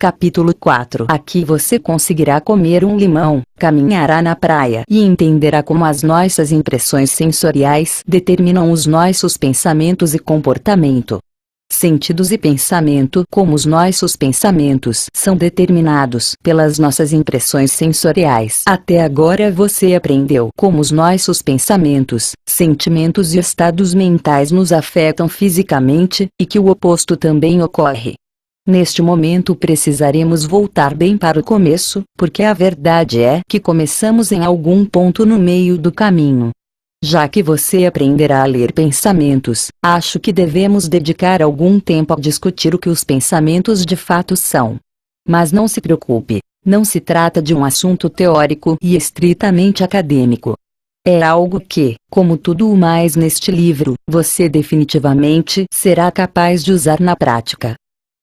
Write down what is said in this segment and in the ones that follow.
Capítulo 4. Aqui você conseguirá comer um limão, caminhará na praia e entenderá como as nossas impressões sensoriais determinam os nossos pensamentos e comportamento. Sentidos e pensamento. Como os nossos pensamentos são determinados pelas nossas impressões sensoriais. Até agora você aprendeu como os nossos pensamentos, sentimentos e estados mentais nos afetam fisicamente, e que o oposto também ocorre. Neste momento precisaremos voltar bem para o começo, porque a verdade é que começamos em algum ponto no meio do caminho. Já que você aprenderá a ler pensamentos, acho que devemos dedicar algum tempo a discutir o que os pensamentos de fato são. Mas não se preocupe, não se trata de um assunto teórico e estritamente acadêmico. É algo que, como tudo o mais neste livro, você definitivamente será capaz de usar na prática.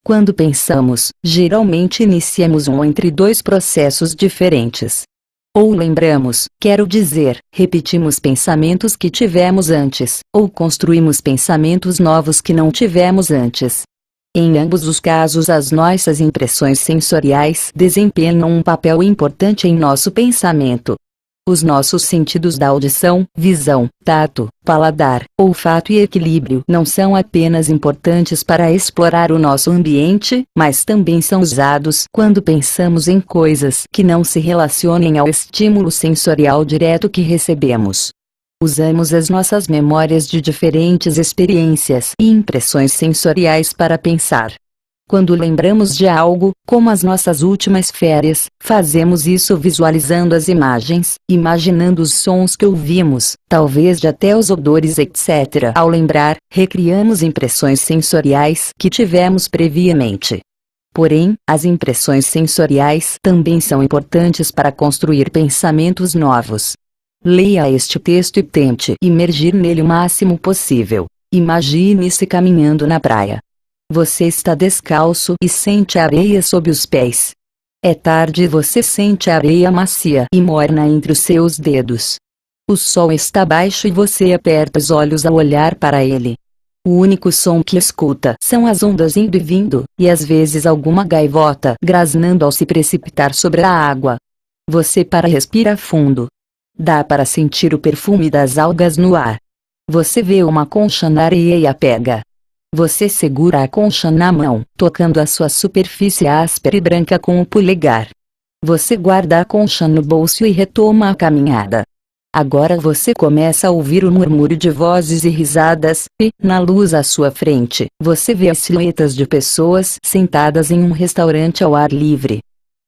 Quando pensamos, geralmente iniciamos um entre dois processos diferentes. Ou lembramos, quero dizer, repetimos pensamentos que tivemos antes, ou construímos pensamentos novos que não tivemos antes. Em ambos os casos, as nossas impressões sensoriais desempenham um papel importante em nosso pensamento. Os nossos sentidos da audição, visão, tato, paladar, olfato e equilíbrio não são apenas importantes para explorar o nosso ambiente, mas também são usados quando pensamos em coisas que não se relacionem ao estímulo sensorial direto que recebemos. Usamos as nossas memórias de diferentes experiências e impressões sensoriais para pensar. Quando lembramos de algo, como as nossas últimas férias, fazemos isso visualizando as imagens, imaginando os sons que ouvimos, talvez até os odores, etc. Ao lembrar, recriamos impressões sensoriais que tivemos previamente. Porém, as impressões sensoriais também são importantes para construir pensamentos novos. Leia este texto e tente imergir nele o máximo possível. Imagine-se caminhando na praia. Você está descalço e sente a areia sob os pés. É tarde e você sente a areia macia e morna entre os seus dedos. O sol está baixo e você aperta os olhos ao olhar para ele. O único som que escuta são as ondas indo e vindo, e às vezes alguma gaivota grasnando ao se precipitar sobre a água. Você para e respira fundo. Dá para sentir o perfume das algas no ar. Você vê uma concha na areia e a pega. Você segura a concha na mão, tocando a sua superfície áspera e branca com o polegar. Você guarda a concha no bolso e retoma a caminhada. Agora você começa a ouvir o murmúrio de vozes e risadas, e, na luz à sua frente, você vê as silhuetas de pessoas sentadas em um restaurante ao ar livre.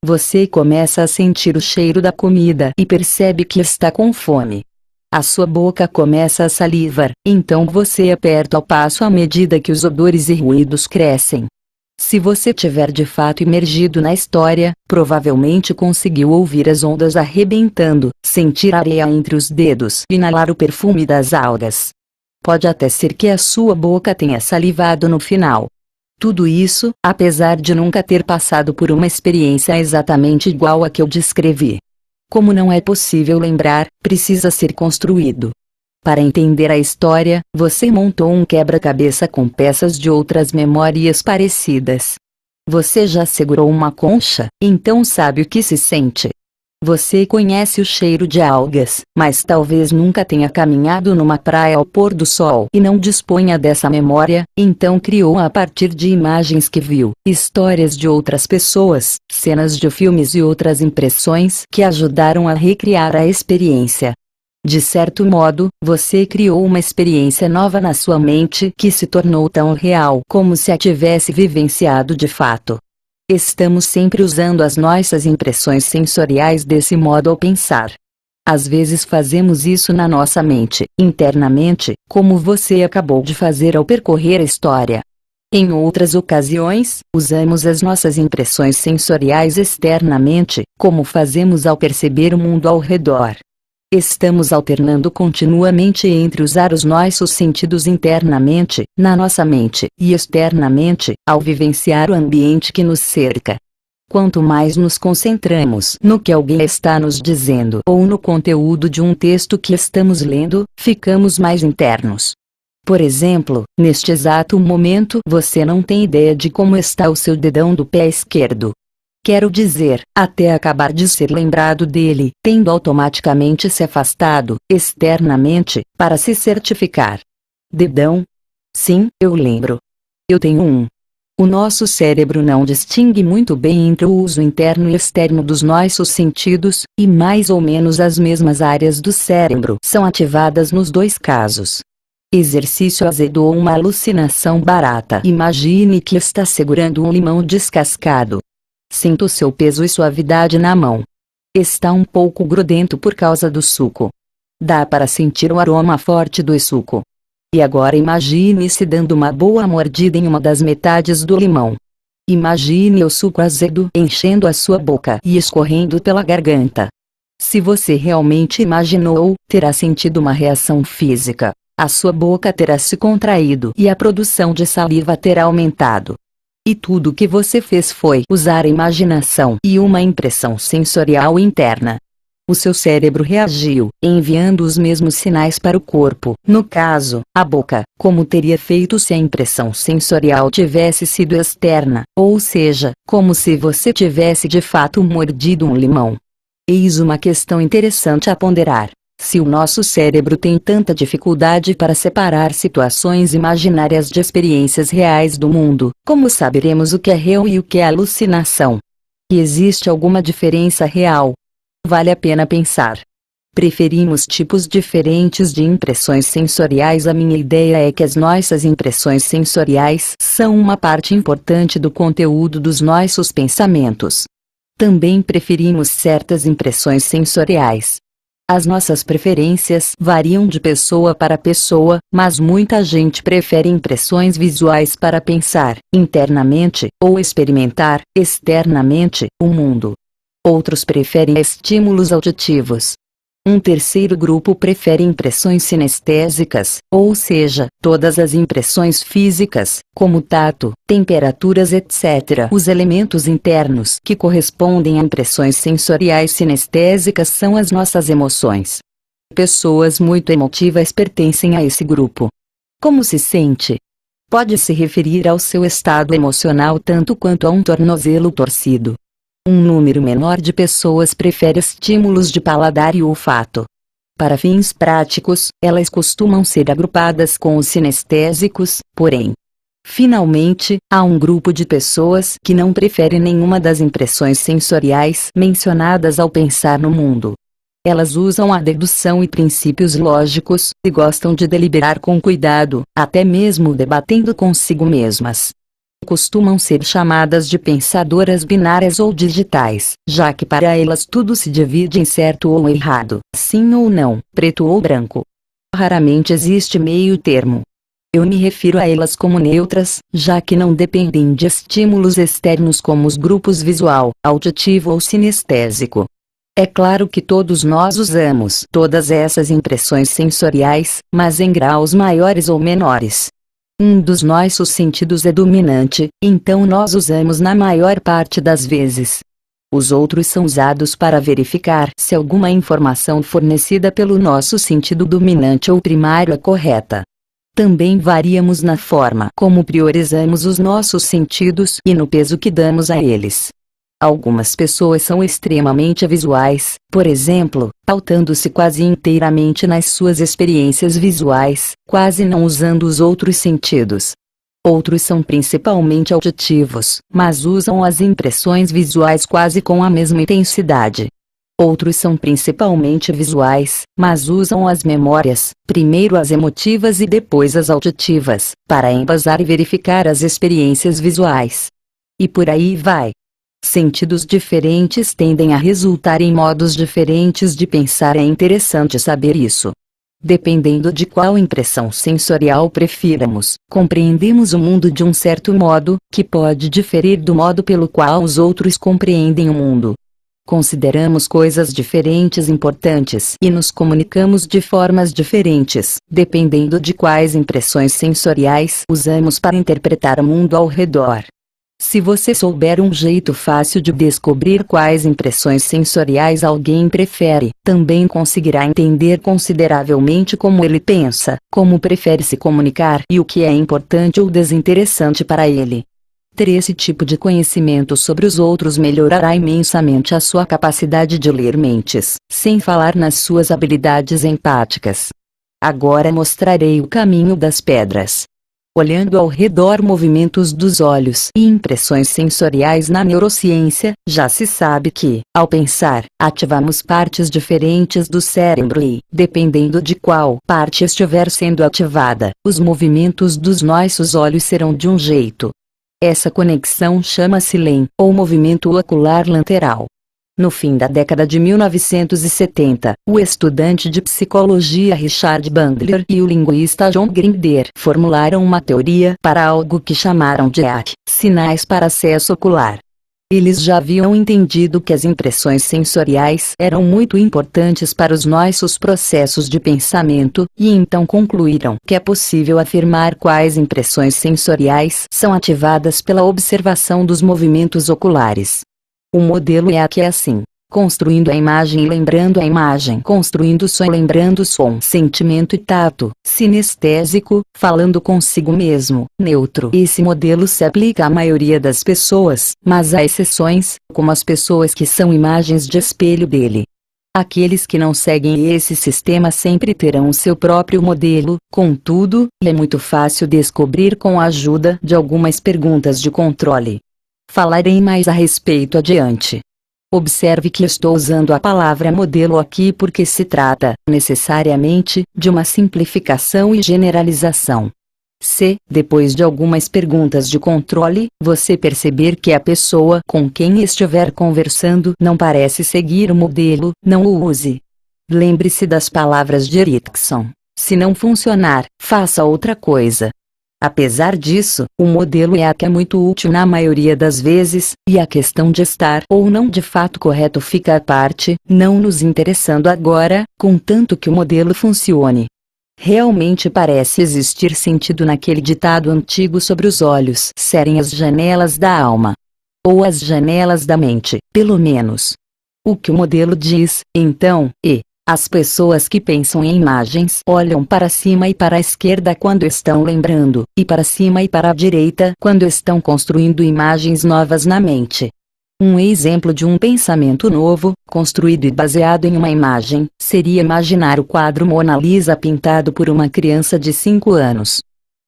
Você começa a sentir o cheiro da comida e percebe que está com fome. A sua boca começa a salivar, então você aperta o passo à medida que os odores e ruídos crescem. Se você tiver de fato imergido na história, provavelmente conseguiu ouvir as ondas arrebentando, sentir a areia entre os dedos e inalar o perfume das algas. Pode até ser que a sua boca tenha salivado no final. Tudo isso, apesar de nunca ter passado por uma experiência exatamente igual à que eu descrevi. Como não é possível lembrar, precisa ser construído. Para entender a história, você montou um quebra-cabeça com peças de outras memórias parecidas. Você já segurou uma concha, então sabe o que se sente. Você conhece o cheiro de algas, mas talvez nunca tenha caminhado numa praia ao pôr do sol e não disponha dessa memória, então criou a partir de imagens que viu, histórias de outras pessoas, cenas de filmes e outras impressões que ajudaram a recriar a experiência. De certo modo, você criou uma experiência nova na sua mente que se tornou tão real como se a tivesse vivenciado de fato. Estamos sempre usando as nossas impressões sensoriais desse modo ao pensar. Às vezes fazemos isso na nossa mente, internamente, como você acabou de fazer ao percorrer a história. Em outras ocasiões, usamos as nossas impressões sensoriais externamente, como fazemos ao perceber o mundo ao redor. Estamos alternando continuamente entre usar os nossos sentidos internamente, na nossa mente, e externamente, ao vivenciar o ambiente que nos cerca. Quanto mais nos concentramos no que alguém está nos dizendo ou no conteúdo de um texto que estamos lendo, ficamos mais internos. Por exemplo, neste exato momento você não tem ideia de como está o seu dedão do pé esquerdo. Quero dizer, até acabar de ser lembrado dele, tendo automaticamente se afastado, externamente, para se certificar. Dedão? Sim, eu lembro. Eu tenho um. O nosso cérebro não distingue muito bem entre o uso interno e externo dos nossos sentidos, e mais ou menos as mesmas áreas do cérebro são ativadas nos dois casos. Exercício azedo ou uma alucinação barata. Imagine que está segurando um limão descascado. Sinta o seu peso e suavidade na mão. Está um pouco grudento por causa do suco. Dá para sentir o aroma forte do suco. E agora imagine-se dando uma boa mordida em uma das metades do limão. Imagine o suco azedo enchendo a sua boca e escorrendo pela garganta. Se você realmente imaginou, terá sentido uma reação física. A sua boca terá se contraído e a produção de saliva terá aumentado. E tudo o que você fez foi usar a imaginação e uma impressão sensorial interna. O seu cérebro reagiu, enviando os mesmos sinais para o corpo, no caso, a boca, como teria feito se a impressão sensorial tivesse sido externa, ou seja, como se você tivesse de fato mordido um limão. Eis uma questão interessante a ponderar. Se o nosso cérebro tem tanta dificuldade para separar situações imaginárias de experiências reais do mundo, como saberemos o que é real e o que é alucinação? E existe alguma diferença real? Vale a pena pensar. Preferimos tipos diferentes de impressões sensoriais. A minha ideia é que as nossas impressões sensoriais são uma parte importante do conteúdo dos nossos pensamentos. Também preferimos certas impressões sensoriais. As nossas preferências variam de pessoa para pessoa, mas muita gente prefere impressões visuais para pensar internamente ou experimentar externamente o mundo. Outros preferem estímulos auditivos. Um terceiro grupo prefere impressões sinestésicas, ou seja, todas as impressões físicas, como tato, temperaturas etc. Os elementos internos que correspondem a impressões sensoriais sinestésicas são as nossas emoções. Pessoas muito emotivas pertencem a esse grupo. Como se sente? Pode se referir ao seu estado emocional tanto quanto a um tornozelo torcido. Um número menor de pessoas prefere estímulos de paladar e olfato. Para fins práticos, elas costumam ser agrupadas com os sinestésicos, porém. Finalmente, há um grupo de pessoas que não prefere nenhuma das impressões sensoriais mencionadas ao pensar no mundo. Elas usam a dedução e princípios lógicos, e gostam de deliberar com cuidado, até mesmo debatendo consigo mesmas. Costumam ser chamadas de pensadoras binárias ou digitais, já que para elas tudo se divide em certo ou errado, sim ou não, preto ou branco. Raramente existe meio termo. Eu me refiro a elas como neutras, já que não dependem de estímulos externos como os grupos visual, auditivo ou sinestésico. É claro que todos nós usamos todas essas impressões sensoriais, mas em graus maiores ou menores. Um dos nossos sentidos é dominante, então nós usamos na maior parte das vezes. Os outros são usados para verificar se alguma informação fornecida pelo nosso sentido dominante ou primário é correta. Também variamos na forma como priorizamos os nossos sentidos e no peso que damos a eles. Algumas pessoas são extremamente visuais, por exemplo, pautando-se quase inteiramente nas suas experiências visuais, quase não usando os outros sentidos. Outros são principalmente auditivos, mas usam as impressões visuais quase com a mesma intensidade. Outros são principalmente visuais, mas usam as memórias, primeiro as emotivas e depois as auditivas, para embasar e verificar as experiências visuais. E por aí vai. Sentidos diferentes tendem a resultar em modos diferentes de pensar. É interessante saber isso. Dependendo de qual impressão sensorial prefiramos, compreendemos o mundo de um certo modo, que pode diferir do modo pelo qual os outros compreendem o mundo. Consideramos coisas diferentes importantes e nos comunicamos de formas diferentes, dependendo de quais impressões sensoriais usamos para interpretar o mundo ao redor. Se você souber um jeito fácil de descobrir quais impressões sensoriais alguém prefere, também conseguirá entender consideravelmente como ele pensa, como prefere se comunicar e o que é importante ou desinteressante para ele. Ter esse tipo de conhecimento sobre os outros melhorará imensamente a sua capacidade de ler mentes, sem falar nas suas habilidades empáticas. Agora mostrarei o caminho das pedras. Olhando ao redor movimentos dos olhos e impressões sensoriais na neurociência, já se sabe que, ao pensar, ativamos partes diferentes do cérebro e, dependendo de qual parte estiver sendo ativada, os movimentos dos nossos olhos serão de um jeito. Essa conexão chama-se LEM, ou movimento ocular lateral. No fim da década de 1970, o estudante de psicologia Richard Bandler e o linguista John Grinder formularam uma teoria para algo que chamaram de EAC, sinais para acesso ocular. Eles já haviam entendido que as impressões sensoriais eram muito importantes para os nossos processos de pensamento, e então concluíram que é possível afirmar quais impressões sensoriais são ativadas pela observação dos movimentos oculares. O modelo EAC é assim: construindo a imagem e lembrando a imagem, construindo som e lembrando o som, sentimento e tato, sinestésico, falando consigo mesmo, neutro. Esse modelo se aplica à maioria das pessoas, mas há exceções, como as pessoas que são imagens de espelho dele. Aqueles que não seguem esse sistema sempre terão o seu próprio modelo, contudo, é muito fácil descobrir com a ajuda de algumas perguntas de controle. Falarei mais a respeito adiante. Observe que estou usando a palavra modelo aqui porque se trata, necessariamente, de uma simplificação e generalização. Se, depois de algumas perguntas de controle, você perceber que a pessoa com quem estiver conversando não parece seguir o modelo, não o use. Lembre-se das palavras de Erickson: se não funcionar, faça outra coisa. Apesar disso, o modelo EAC é muito útil na maioria das vezes, e a questão de estar ou não de fato correto fica à parte, não nos interessando agora, contanto que o modelo funcione. Realmente parece existir sentido naquele ditado antigo sobre os olhos serem as janelas da alma. Ou as janelas da mente, pelo menos. O que o modelo diz, então, é: as pessoas que pensam em imagens olham para cima e para a esquerda quando estão lembrando, e para cima e para a direita quando estão construindo imagens novas na mente. Um exemplo de um pensamento novo, construído e baseado em uma imagem, seria imaginar o quadro Mona Lisa pintado por uma criança de 5 anos.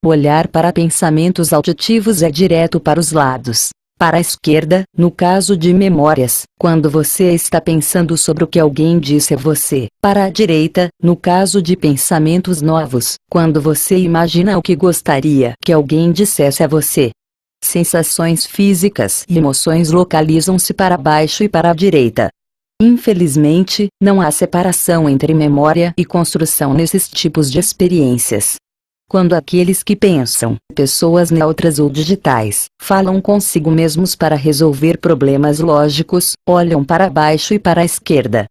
Olhar para pensamentos auditivos é direto para os lados. Para a esquerda, no caso de memórias, quando você está pensando sobre o que alguém disse a você. Para a direita, no caso de pensamentos novos, quando você imagina o que gostaria que alguém dissesse a você. Sensações físicas e emoções localizam-se para baixo e para a direita. Infelizmente, não há separação entre memória e construção nesses tipos de experiências. Quando aqueles que pensam, pessoas neutras ou digitais, falam consigo mesmos para resolver problemas lógicos, olham para baixo e para a esquerda.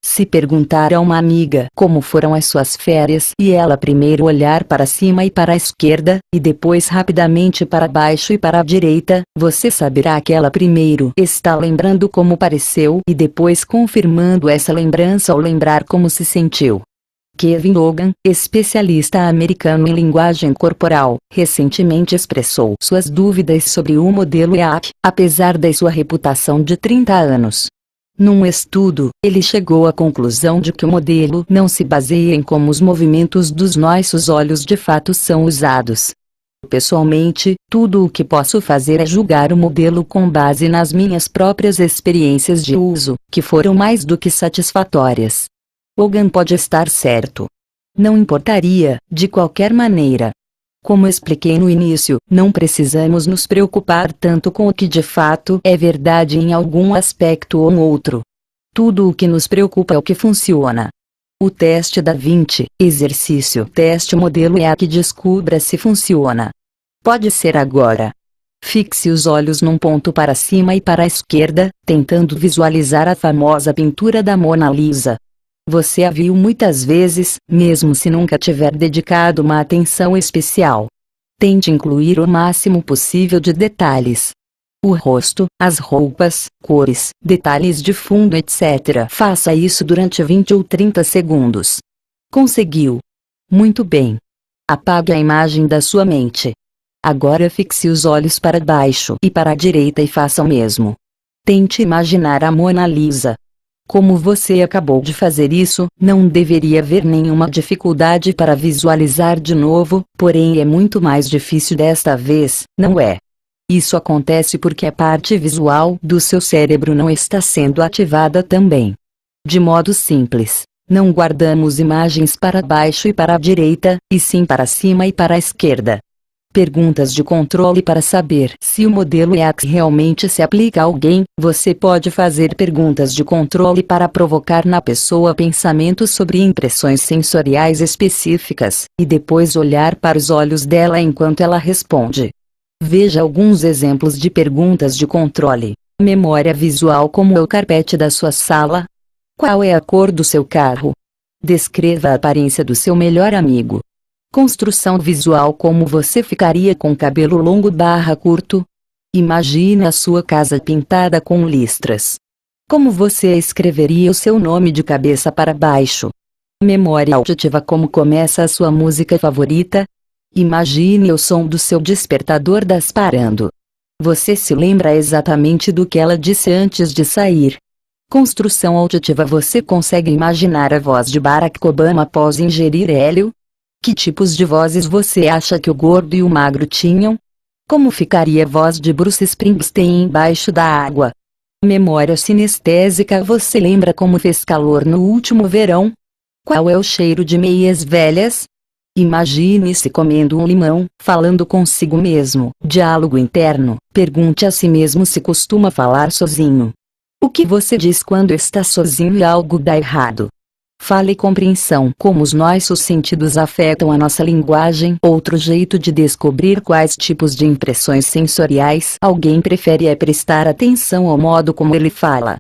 Se perguntar a uma amiga como foram as suas férias e ela primeiro olhar para cima e para a esquerda, e depois rapidamente para baixo e para a direita, você saberá que ela primeiro está lembrando como pareceu e depois confirmando essa lembrança ao lembrar como se sentiu. Kevin Logan, especialista americano em linguagem corporal, recentemente expressou suas dúvidas sobre o modelo EAC, apesar da sua reputação de 30 anos. Num estudo, ele chegou à conclusão de que o modelo não se baseia em como os movimentos dos nossos olhos de fato são usados. Pessoalmente, tudo o que posso fazer é julgar o modelo com base nas minhas próprias experiências de uso, que foram mais do que satisfatórias. Logan pode estar certo. Não importaria, de qualquer maneira. Como expliquei no início, não precisamos nos preocupar tanto com o que de fato é verdade em algum aspecto ou outro. Tudo o que nos preocupa é o que funciona. O teste da 20, exercício teste modelo EAC, descubra se funciona. Pode ser agora. Fixe os olhos num ponto para cima e para a esquerda, tentando visualizar a famosa pintura da Mona Lisa. Você a viu muitas vezes, mesmo se nunca tiver dedicado uma atenção especial. Tente incluir o máximo possível de detalhes. o rosto, as roupas, cores, detalhes de fundo, etc. Faça isso durante 20 ou 30 segundos. Conseguiu? Muito bem. Apague a imagem da sua mente. Agora fixe os olhos para baixo e para a direita e faça o mesmo. Tente imaginar a Mona Lisa. Como você acabou de fazer isso, não deveria haver nenhuma dificuldade para visualizar de novo, porém é muito mais difícil desta vez, não é? Isso acontece porque a parte visual do seu cérebro não está sendo ativada também. De modo simples, não guardamos imagens para baixo e para a direita, e sim para cima e para a esquerda. Perguntas de controle. Para saber se o modelo EAC realmente se aplica a alguém, você pode fazer perguntas de controle para provocar na pessoa pensamentos sobre impressões sensoriais específicas, e depois olhar para os olhos dela enquanto ela responde. Veja alguns exemplos de perguntas de controle. Memória visual. Como é o carpete da sua sala? Qual é a cor do seu carro? Descreva a aparência do seu melhor amigo. Construção visual. Como você ficaria com cabelo longo/curto? Imagine a sua casa pintada com listras. Como você escreveria o seu nome de cabeça para baixo? Memória auditiva. Como começa a sua música favorita? Imagine o som do seu despertador disparando. Você se lembra exatamente do que ela disse antes de sair? Construção auditiva. Você consegue imaginar a voz de Barack Obama após ingerir hélio? Que tipos de vozes você acha que o gordo e o magro tinham? Como ficaria a voz de Bruce Springsteen embaixo da água? Memória sinestésica. Você lembra como fez calor no último verão? Qual é o cheiro de meias velhas? Imagine-se comendo um limão, falando consigo mesmo. Diálogo interno. Pergunte a si mesmo se costuma falar sozinho. O que você diz quando está sozinho e algo dá errado? Fale compreensão. Como os nossos sentidos afetam a nossa linguagem. Outro jeito de descobrir quais tipos de impressões sensoriais alguém prefere é prestar atenção ao modo como ele fala.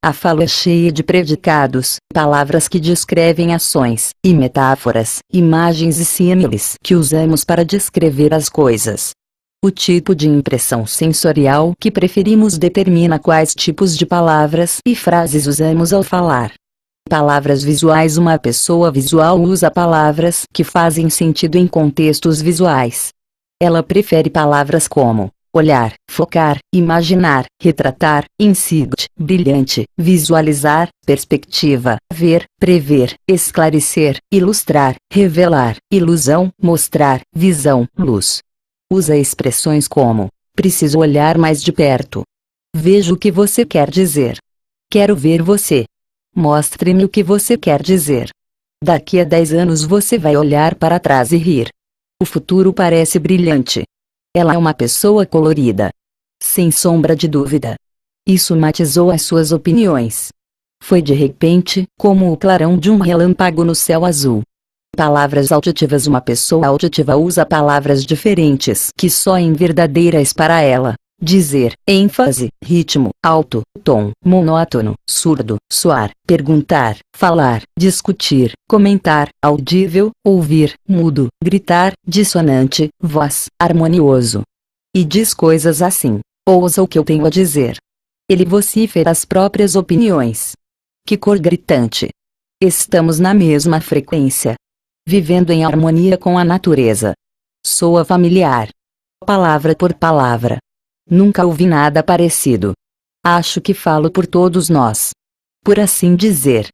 A fala é cheia de predicados, palavras que descrevem ações, e metáforas, imagens e símiles que usamos para descrever as coisas. O tipo de impressão sensorial que preferimos determina quais tipos de palavras e frases usamos ao falar. Palavras visuais. Uma pessoa visual usa palavras que fazem sentido em contextos visuais. Ela prefere palavras como olhar, focar, imaginar, retratar, insight, brilhante, visualizar, perspectiva, ver, prever, esclarecer, ilustrar, revelar, ilusão, mostrar, visão, luz. Usa expressões como preciso olhar mais de perto. Veja o que você quer dizer. Quero ver você. Mostre-me o que você quer dizer. Daqui a 10 anos você vai olhar para trás e rir. O futuro parece brilhante. Ela é uma pessoa colorida. Sem sombra de dúvida. Isso matizou as suas opiniões. Foi de repente, como o clarão de um relâmpago no céu azul. Palavras auditivas. Uma pessoa auditiva usa palavras diferentes que soem verdadeiras para ela. Dizer, ênfase, ritmo, alto, tom, monótono, surdo, soar, perguntar, falar, discutir, comentar, audível, ouvir, mudo, gritar, dissonante, voz, harmonioso. E diz coisas assim: ouça o que eu tenho a dizer. Ele vocifera as próprias opiniões. Que cor gritante! Estamos na mesma frequência. Vivendo em harmonia com a natureza. Soa familiar. Palavra por palavra. Nunca ouvi nada parecido. Acho que falo por todos nós. Por assim dizer.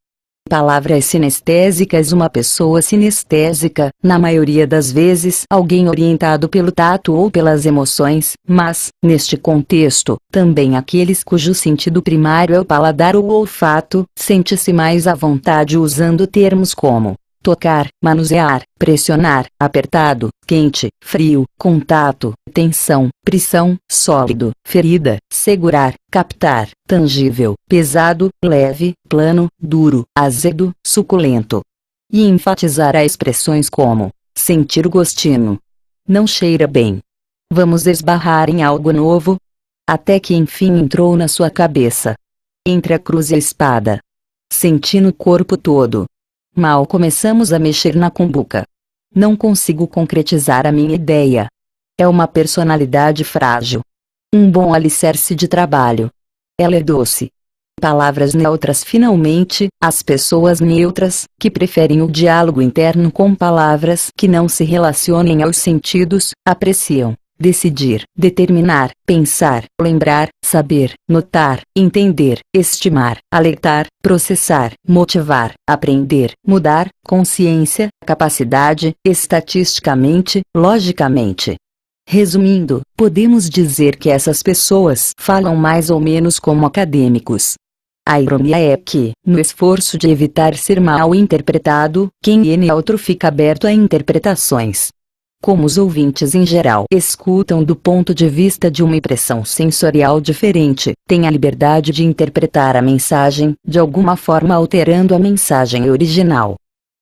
Palavras sinestésicas. Uma pessoa sinestésica, na maioria das vezes alguém orientado pelo tato ou pelas emoções, mas, neste contexto, também aqueles cujo sentido primário é o paladar ou o olfato, sente-se mais à vontade usando termos como tocar, manusear, pressionar, apertado, quente, frio, contato, tensão, pressão, sólido, ferida, segurar, captar, tangível, pesado, leve, plano, duro, azedo, suculento. E enfatizar as expressões como sentir o gostinho. Não cheira bem. Vamos esbarrar em algo novo? Até que enfim entrou na sua cabeça. Entre a cruz e a espada. Senti no corpo todo. Mal começamos a mexer na cumbuca. Não consigo concretizar a minha ideia. É uma personalidade frágil. Um bom alicerce de trabalho. Ela é doce. Palavras neutras. Finalmente, as pessoas neutras, que preferem o diálogo interno com palavras que não se relacionem aos sentidos, apreciam decidir, determinar, pensar, lembrar, saber, notar, entender, estimar, alertar, processar, motivar, aprender, mudar, consciência, capacidade, estatisticamente, logicamente. Resumindo, podemos dizer que essas pessoas falam mais ou menos como acadêmicos. A ironia é que, no esforço de evitar ser mal interpretado, quem é neutro fica aberto a interpretações. Como os ouvintes em geral escutam do ponto de vista de uma impressão sensorial diferente, têm a liberdade de interpretar a mensagem, de alguma forma alterando a mensagem original.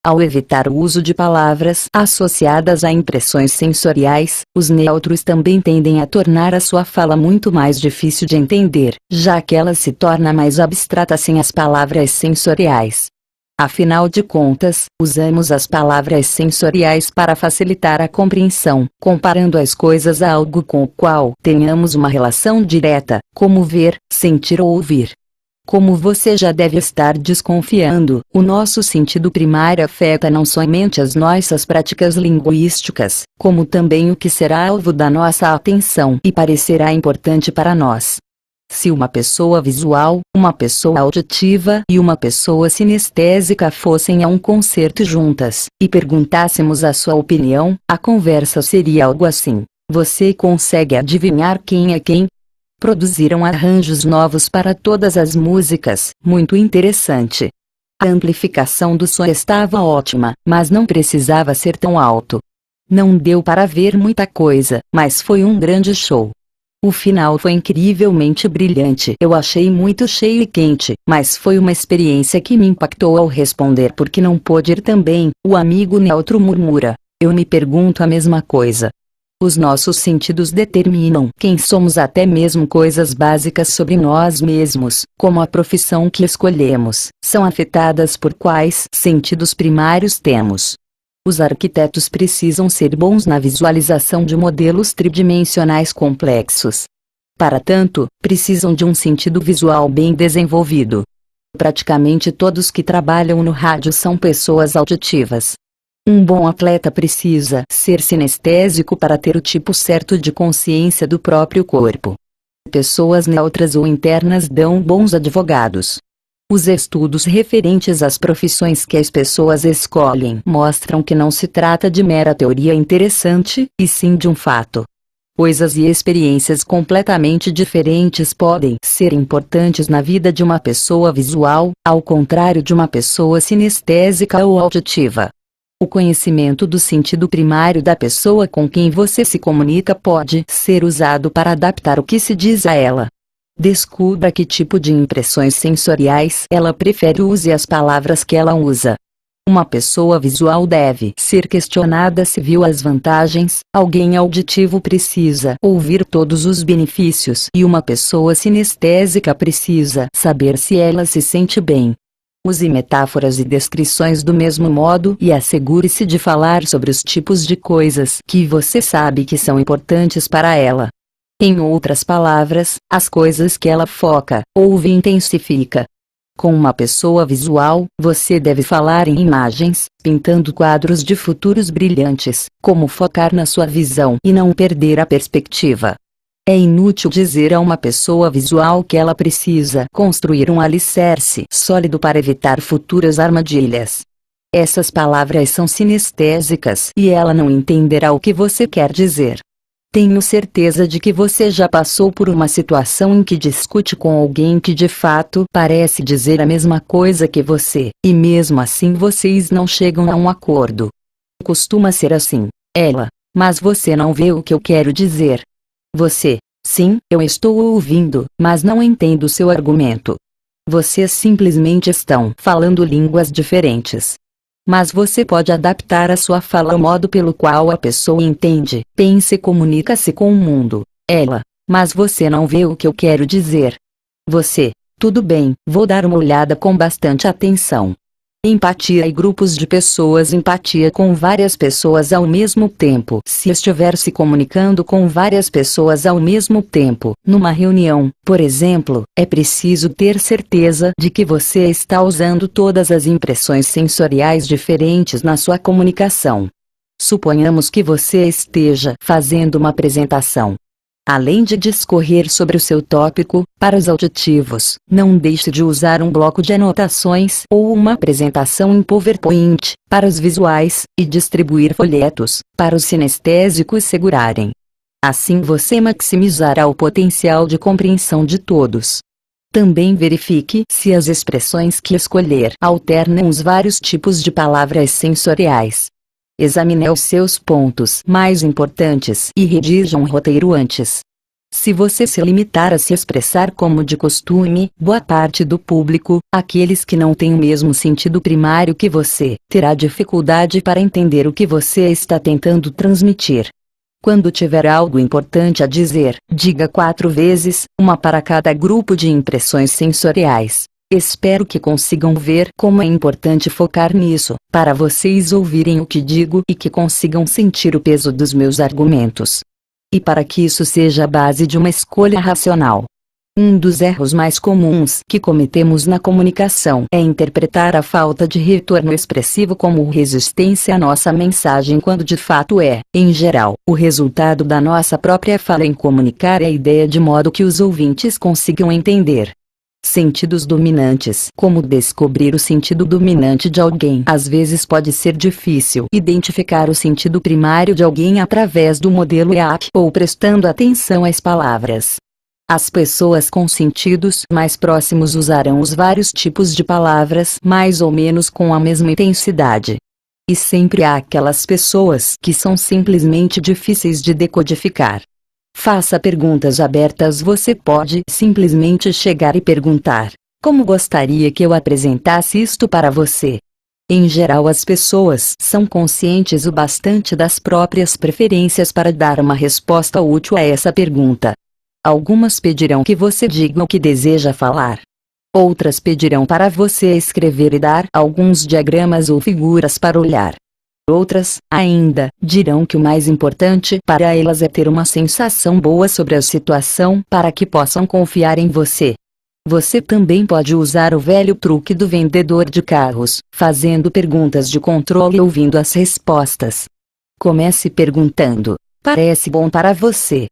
Ao evitar o uso de palavras associadas a impressões sensoriais, os neutros também tendem a tornar a sua fala muito mais difícil de entender, já que ela se torna mais abstrata sem as palavras sensoriais. Afinal de contas, usamos as palavras sensoriais para facilitar a compreensão, comparando as coisas a algo com o qual tenhamos uma relação direta, como ver, sentir ou ouvir. Como você já deve estar desconfiando, o nosso sentido primário afeta não somente as nossas práticas linguísticas, como também o que será alvo da nossa atenção e parecerá importante para nós. Se uma pessoa visual, uma pessoa auditiva e uma pessoa sinestésica fossem a um concerto juntas, e perguntássemos a sua opinião, a conversa seria algo assim: você consegue adivinhar quem é quem? Produziram arranjos novos para todas as músicas, muito interessante. A amplificação do som estava ótima, mas não precisava ser tão alto. Não deu para ver muita coisa, mas foi um grande show. O final foi incrivelmente brilhante. Eu achei muito cheio e quente, mas foi uma experiência que me impactou ao responder porque não pôde ir também, o amigo neutro murmura. Eu me pergunto a mesma coisa. Os nossos sentidos determinam quem somos, até mesmo coisas básicas sobre nós mesmos, como a profissão que escolhemos, são afetadas por quais sentidos primários temos. Os arquitetos precisam ser bons na visualização de modelos tridimensionais complexos. Para tanto, precisam de um sentido visual bem desenvolvido. Praticamente todos que trabalham no rádio são pessoas auditivas. Um bom atleta precisa ser sinestésico para ter o tipo certo de consciência do próprio corpo. Pessoas neutras ou internas dão bons advogados. Os estudos referentes às profissões que as pessoas escolhem mostram que não se trata de mera teoria interessante, e sim de um fato. Coisas e experiências completamente diferentes podem ser importantes na vida de uma pessoa visual, ao contrário de uma pessoa sinestésica ou auditiva. O conhecimento do sentido primário da pessoa com quem você se comunica pode ser usado para adaptar o que se diz a ela. Descubra que tipo de impressões sensoriais ela prefere, use as palavras que ela usa. Uma pessoa visual deve ser questionada se viu as vantagens, alguém auditivo precisa ouvir todos os benefícios e uma pessoa sinestésica precisa saber se ela se sente bem. Use metáforas e descrições do mesmo modo e assegure-se de falar sobre os tipos de coisas que você sabe que são importantes para ela. Em outras palavras, as coisas que ela foca, ouve e intensifica. Com uma pessoa visual, você deve falar em imagens, pintando quadros de futuros brilhantes, como focar na sua visão e não perder a perspectiva. É inútil dizer a uma pessoa visual que ela precisa construir um alicerce sólido para evitar futuras armadilhas. Essas palavras são sinestésicas e ela não entenderá o que você quer dizer. Tenho certeza de que você já passou por uma situação em que discute com alguém que de fato parece dizer a mesma coisa que você, e mesmo assim vocês não chegam a um acordo. Costuma ser assim. Ela: mas você não vê o que eu quero dizer. Você: sim, eu estou ouvindo, mas não entendo seu argumento. Vocês simplesmente estão falando línguas diferentes. Mas você pode adaptar a sua fala ao modo pelo qual a pessoa entende, pensa e comunica-se com o mundo. Ela: mas você não vê o que eu quero dizer. Você: tudo bem, vou dar uma olhada com bastante atenção. Empatia e grupos de pessoas. Empatia com várias pessoas ao mesmo tempo. Se estiver se comunicando com várias pessoas ao mesmo tempo, numa reunião, por exemplo, é preciso ter certeza de que você está usando todas as impressões sensoriais diferentes na sua comunicação. Suponhamos que você esteja fazendo uma apresentação. Além de discorrer sobre o seu tópico, para os auditivos, não deixe de usar um bloco de anotações ou uma apresentação em PowerPoint, para os visuais, e distribuir folhetos, para os sinestésicos segurarem. Assim você maximizará o potencial de compreensão de todos. Também verifique se as expressões que escolher alternam os vários tipos de palavras sensoriais. Examine os seus pontos mais importantes e redija um roteiro antes. Se você se limitar a se expressar como de costume, boa parte do público, aqueles que não têm o mesmo sentido primário que você, terá dificuldade para entender o que você está tentando transmitir. Quando tiver algo importante a dizer, diga 4 vezes, uma para cada grupo de impressões sensoriais. Espero que consigam ver como é importante focar nisso, para vocês ouvirem o que digo e que consigam sentir o peso dos meus argumentos. E para que isso seja a base de uma escolha racional. Um dos erros mais comuns que cometemos na comunicação é interpretar a falta de retorno expressivo como resistência à nossa mensagem, quando de fato é, em geral, o resultado da nossa própria fala em comunicar a ideia de modo que os ouvintes consigam entender. Sentidos dominantes. Como descobrir o sentido dominante de alguém? Às vezes pode ser difícil identificar o sentido primário de alguém através do modelo EAP ou prestando atenção às palavras. As pessoas com sentidos mais próximos usarão os vários tipos de palavras mais ou menos com a mesma intensidade. E sempre há aquelas pessoas que são simplesmente difíceis de decodificar. Faça perguntas abertas. Você pode simplesmente chegar e perguntar: como gostaria que eu apresentasse isto para você? Em geral, as pessoas são conscientes o bastante das próprias preferências para dar uma resposta útil a essa pergunta. Algumas pedirão que você diga o que deseja falar. Outras pedirão para você escrever e dar alguns diagramas ou figuras para olhar. Outras, ainda, dirão que o mais importante para elas é ter uma sensação boa sobre a situação para que possam confiar em você. Você também pode usar o velho truque do vendedor de carros, fazendo perguntas de controle e ouvindo as respostas. Comece perguntando: parece bom para você?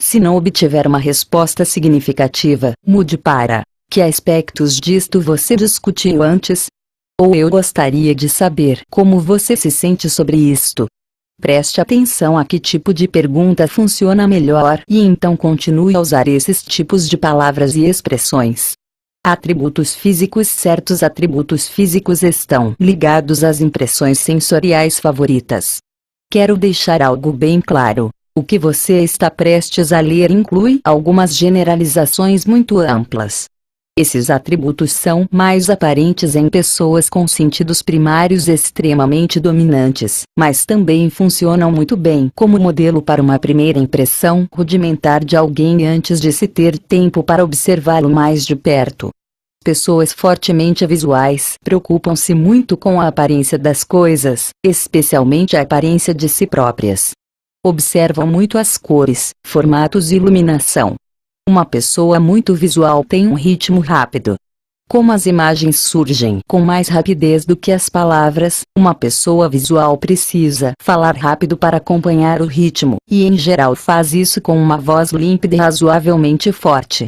Se não obtiver uma resposta significativa, mude para: que aspectos disto você discutiu antes? Ou eu gostaria de saber como você se sente sobre isto. Preste atenção a que tipo de pergunta funciona melhor e então continue a usar esses tipos de palavras e expressões. Atributos físicos. Certos atributos físicos estão ligados às impressões sensoriais favoritas. Quero deixar algo bem claro. O que você está prestes a ler inclui algumas generalizações muito amplas. Esses atributos são mais aparentes em pessoas com sentidos primários extremamente dominantes, mas também funcionam muito bem como modelo para uma primeira impressão rudimentar de alguém antes de se ter tempo para observá-lo mais de perto. Pessoas fortemente visuais preocupam-se muito com a aparência das coisas, especialmente a aparência de si próprias. Observam muito as cores, formatos e iluminação. Uma pessoa muito visual tem um ritmo rápido. Como as imagens surgem com mais rapidez do que as palavras, uma pessoa visual precisa falar rápido para acompanhar o ritmo, e em geral faz isso com uma voz límpida e razoavelmente forte.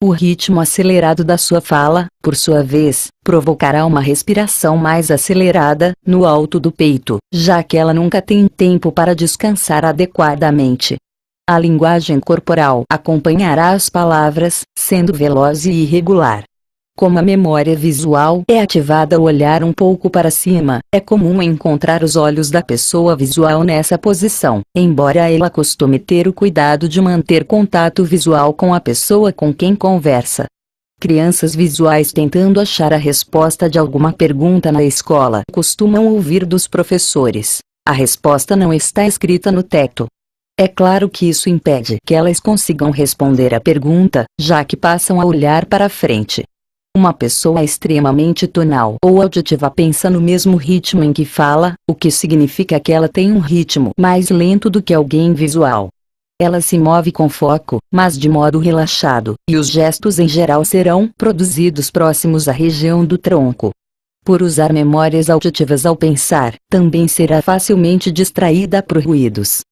O ritmo acelerado da sua fala, por sua vez, provocará uma respiração mais acelerada, no alto do peito, já que ela nunca tem tempo para descansar adequadamente. A linguagem corporal acompanhará as palavras, sendo veloz e irregular. Como a memória visual é ativada ao olhar um pouco para cima, é comum encontrar os olhos da pessoa visual nessa posição, embora ela costume ter o cuidado de manter contato visual com a pessoa com quem conversa. Crianças visuais tentando achar a resposta de alguma pergunta na escola costumam ouvir dos professores: a resposta não está escrita no teto. É claro que isso impede que elas consigam responder a pergunta, já que passam a olhar para frente. Uma pessoa extremamente tonal ou auditiva pensa no mesmo ritmo em que fala, o que significa que ela tem um ritmo mais lento do que alguém visual. Ela se move com foco, mas de modo relaxado, e os gestos em geral serão produzidos próximos à região do tronco. Por usar memórias auditivas ao pensar, também será facilmente distraída por ruídos.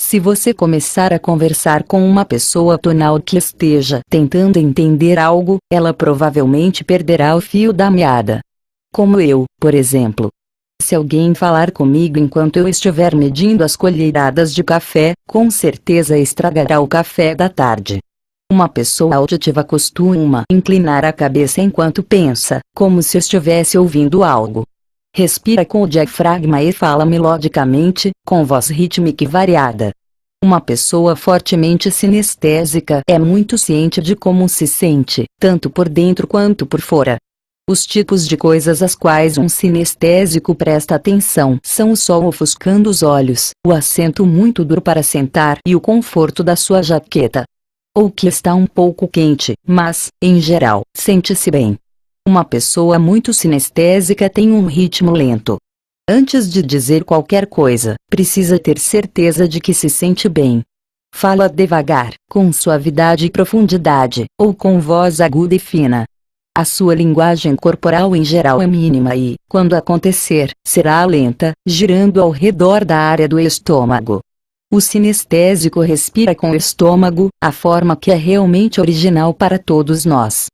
Se você começar a conversar com uma pessoa tonal que esteja tentando entender algo, ela provavelmente perderá o fio da meada. Como eu, por exemplo. Se alguém falar comigo enquanto eu estiver medindo as colheradas de café, com certeza estragará o café da tarde. Uma pessoa auditiva costuma inclinar a cabeça enquanto pensa, como se estivesse ouvindo algo. Respira com o diafragma e fala melodicamente, com voz rítmica e variada. Uma pessoa fortemente sinestésica é muito ciente de como se sente, tanto por dentro quanto por fora. Os tipos de coisas às quais um sinestésico presta atenção são o sol ofuscando os olhos, o assento muito duro para sentar e o conforto da sua jaqueta. Ou que está um pouco quente, mas, em geral, sente-se bem. Uma pessoa muito sinestésica tem um ritmo lento. Antes de dizer qualquer coisa, precisa ter certeza de que se sente bem. Fala devagar, com suavidade e profundidade, ou com voz aguda e fina. A sua linguagem corporal em geral é mínima e, quando acontecer, será lenta, girando ao redor da área do estômago. O sinestésico respira com o estômago, a forma que é realmente original para todos nós.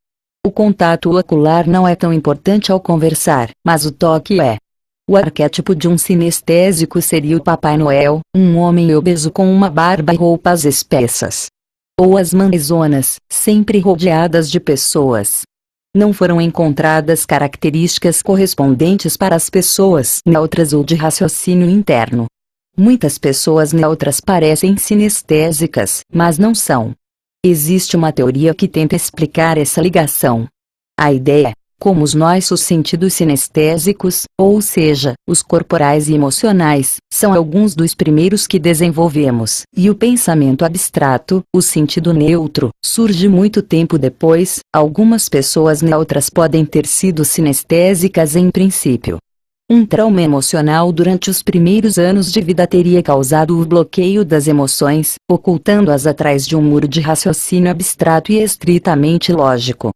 O contato ocular não é tão importante ao conversar, mas o toque é. O arquétipo de um sinestésico seria o Papai Noel, um homem obeso com uma barba e roupas espessas. Ou as mãezonas, sempre rodeadas de pessoas. Não foram encontradas características correspondentes para as pessoas neutras ou de raciocínio interno. Muitas pessoas neutras parecem sinestésicas, mas não são. Existe uma teoria que tenta explicar essa ligação. A ideia, como os nossos sentidos sinestésicos, ou seja, os corporais e emocionais, são alguns dos primeiros que desenvolvemos, e o pensamento abstrato, o sentido neutro, surge muito tempo depois. Algumas pessoas neutras podem ter sido sinestésicas em princípio. Um trauma emocional durante os primeiros anos de vida teria causado o bloqueio das emoções, ocultando-as atrás de um muro de raciocínio abstrato e estritamente lógico.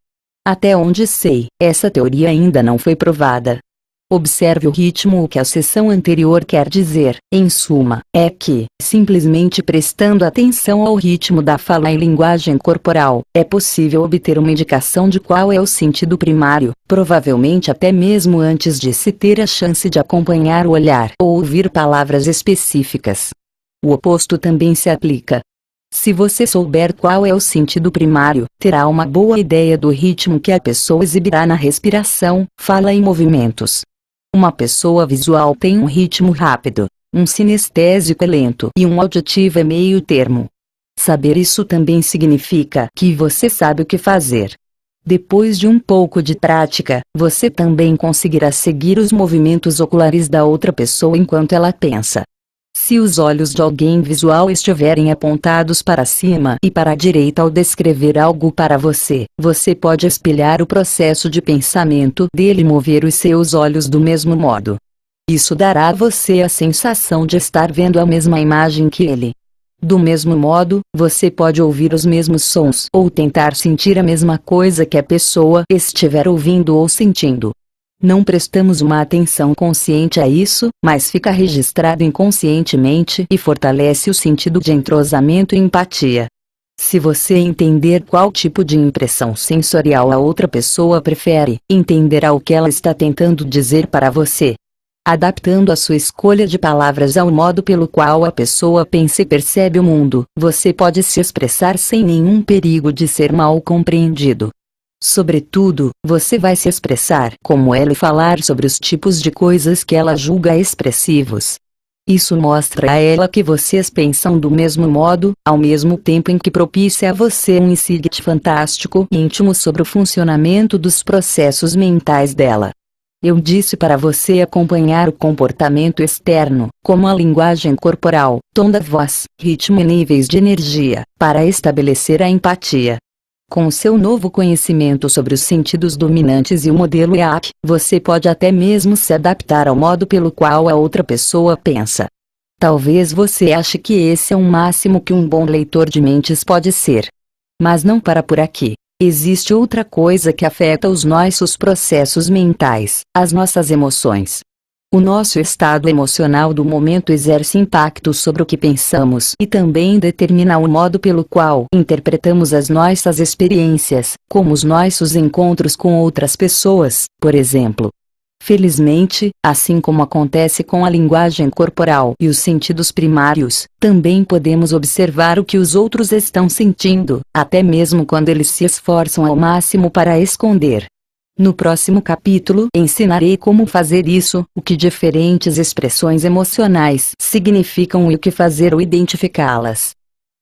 Até onde sei, essa teoria ainda não foi provada. Observe o ritmo. O que a seção anterior quer dizer, em suma, é que, simplesmente prestando atenção ao ritmo da fala e linguagem corporal, é possível obter uma indicação de qual é o sentido primário, provavelmente até mesmo antes de se ter a chance de acompanhar o olhar ou ouvir palavras específicas. O oposto também se aplica. Se você souber qual é o sentido primário, terá uma boa ideia do ritmo que a pessoa exibirá na respiração, fala e movimentos. Uma pessoa visual tem um ritmo rápido, um sinestésico é lento e um auditivo é meio termo. Saber isso também significa que você sabe o que fazer. Depois de um pouco de prática, você também conseguirá seguir os movimentos oculares da outra pessoa enquanto ela pensa. Se os olhos de alguém visual estiverem apontados para cima e para a direita ao descrever algo para você, você pode espelhar o processo de pensamento dele e mover os seus olhos do mesmo modo. Isso dará a você a sensação de estar vendo a mesma imagem que ele. Do mesmo modo, você pode ouvir os mesmos sons ou tentar sentir a mesma coisa que a pessoa estiver ouvindo ou sentindo. Não prestamos uma atenção consciente a isso, mas fica registrado inconscientemente e fortalece o sentido de entrosamento e empatia. Se você entender qual tipo de impressão sensorial a outra pessoa prefere, entenderá o que ela está tentando dizer para você. Adaptando a sua escolha de palavras ao modo pelo qual a pessoa pensa e percebe o mundo, você pode se expressar sem nenhum perigo de ser mal compreendido. Sobretudo, você vai se expressar como ela e falar sobre os tipos de coisas que ela julga expressivos. Isso mostra a ela que vocês pensam do mesmo modo, ao mesmo tempo em que propicia a você um insight fantástico e íntimo sobre o funcionamento dos processos mentais dela. Eu disse para você acompanhar o comportamento externo, como a linguagem corporal, tom da voz, ritmo e níveis de energia, para estabelecer a empatia. Com o seu novo conhecimento sobre os sentidos dominantes e o modelo EAP, você pode até mesmo se adaptar ao modo pelo qual a outra pessoa pensa. Talvez você ache que esse é o máximo que um bom leitor de mentes pode ser. Mas não para por aqui. Existe outra coisa que afeta os nossos processos mentais, as nossas emoções. O nosso estado emocional do momento exerce impacto sobre o que pensamos e também determina o modo pelo qual interpretamos as nossas experiências, como os nossos encontros com outras pessoas, por exemplo. Felizmente, assim como acontece com a linguagem corporal e os sentidos primários, também podemos observar o que os outros estão sentindo, até mesmo quando eles se esforçam ao máximo para esconder. No próximo capítulo, ensinarei como fazer isso, o que diferentes expressões emocionais significam e o que fazer ao identificá-las.